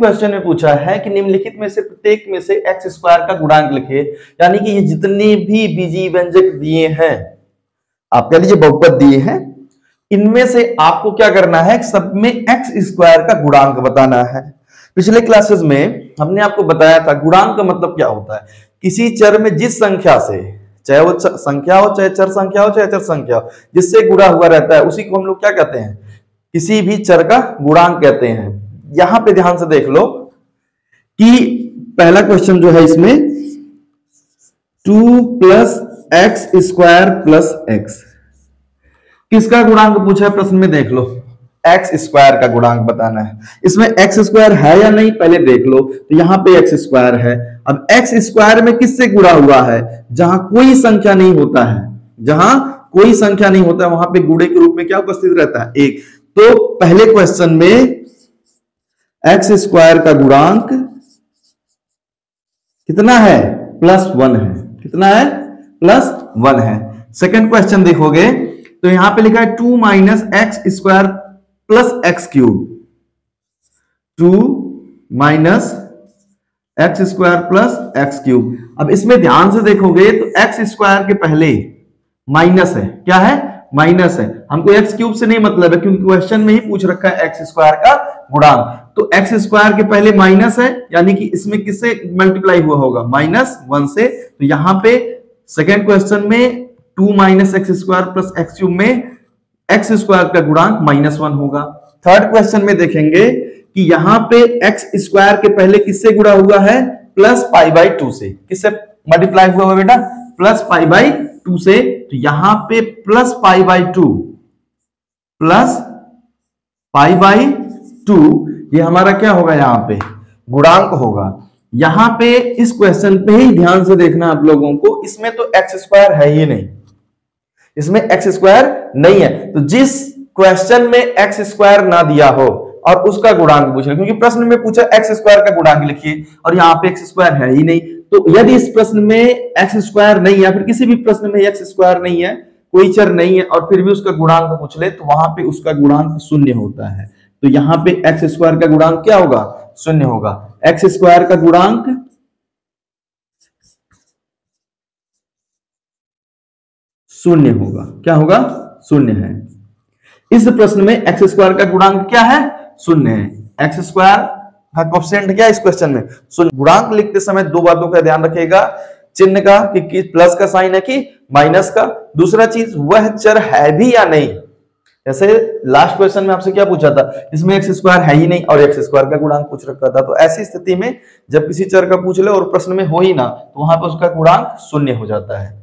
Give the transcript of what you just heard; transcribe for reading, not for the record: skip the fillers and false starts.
Question में पूछा है कि निम्नलिखित में से प्रत्येक में से एक्स स्क्वायर का गुणांक लिखिए, यानी कि ये जितने भी बीजीय व्यंजक दिए हैं, आप कह लीजिए बहुपद दिए हैं, इनमें से आपको क्या करना है, सब में एक्स स्क्वायर का गुणांक बताना है। पिछले क्लासेस में हमने आपको बताया था गुणांक का मतलब क्या होता है, किसी चर में जिस संख्या से, चाहे वो संख्या हो, चाहे चर संख्या हो, चाहे चर संख्या हो, जिससे गुणा हुआ रहता है उसी को हम लोग क्या कहते हैं, किसी भी चर का गुणांक कहते हैं। यहां पे ध्यान से देख लो कि पहला क्वेश्चन जो है इसमें 2 plus x square plus x, किसका गुणांक पूछा है प्रश्न में, देख लो एक्स स्क्वायर का गुणांक बताना है। इसमें एक्स स्क्वायर है या नहीं पहले देख लो, तो यहां पे एक्स स्क्वायर है। अब एक्स स्क्वायर में किससे गुणा हुआ है, जहां कोई संख्या नहीं होता है, जहां कोई संख्या नहीं होता है वहां पे गुणे के रूप में क्या उपस्थित रहता है, एक। तो पहले क्वेश्चन में एक्स स्क्वायर का गुणांक कितना है, +1 है। कितना है, +1 है। सेकंड क्वेश्चन देखोगे तो यहां पे लिखा है 2 minus x square plus x cube, 2 minus x square plus x cube. अब इसमें ध्यान से देखोगे तो एक्स स्क्वायर के पहले माइनस है, क्या है, माइनस है। हमको एक्स क्यूब से नहीं मतलब है क्योंकि क्वेश्चन में ही पूछ रखा है एक्स स्क्वायर का गुणांक, तो एक्स स्क्वायर के पहले माइनस है, यानी कि इसमें किससे मल्टीप्लाई हुआ होगा, -1 से। तो यहां पे सेकेंड क्वेश्चन में 2 minus x square plus x cube में एक्स स्क्वायर का गुणांक -1 होगा। थर्ड क्वेश्चन में देखेंगे कि यहां पे एक्स स्क्वायर के पहले किससे गुणा हुआ है, +π/2 से। किससे मल्टीप्लाई हुआ है बेटा, +π/2 से। तो यहां पे +π/2 ये हमारा क्या होगा, यहां पे गुणांक होगा। यहां पे इस क्वेश्चन पे ही ध्यान से देखना आप लोगों को, इसमें तो एक्स स्क्वायर है ही नहीं, इसमें एक्स स्क्वायर नहीं है। तो जिस क्वेश्चन में एक्स स्क्वायर ना दिया हो और उसका गुणांक पूछ रहे, क्योंकि प्रश्न में पूछा एक्स स्क्वायर का गुणांक लिखिए और यहाँ पे एक्स स्क्वायर है ही नहीं, तो यदि इस प्रश्न में एक्स स्क्वायर नहीं है, फिर किसी भी प्रश्न में एक्स स्क्वायर नहीं है, कोई चर नहीं है, और फिर भी उसका गुणांक पूछ ले, तो वहां पे उसका गुणांक 0 होता है। तो यहां पे एक्स स्क्वायर का गुणांक क्या होगा, 0 होगा। एक्स स्क्वायर का गुणांक 0 होगा, क्या होगा, 0 है। इस प्रश्न में एक्स स्क्वायर का गुणांक क्या है, 0 है। एक्स स्क्वायर का कोएफिशिएंट क्या है इस क्वेश्चन में, 0। गुणांक लिखते समय दो बातों का ध्यान रखिएगा, चिन्ह का कि प्लस का साइन है कि माइनस का, दूसरा चीज वह चर है भी या नहीं। जैसे लास्ट क्वेश्चन में आपसे क्या पूछा था, इसमें एक्स स्क्वायर है ही नहीं और एक्स स्क्वायर का गुणांक पूछ रखा था। तो ऐसी स्थिति में जब किसी चर का पूछ ले और प्रश्न में हो ही ना, तो वहां पर उसका गुणांक 0 हो जाता है।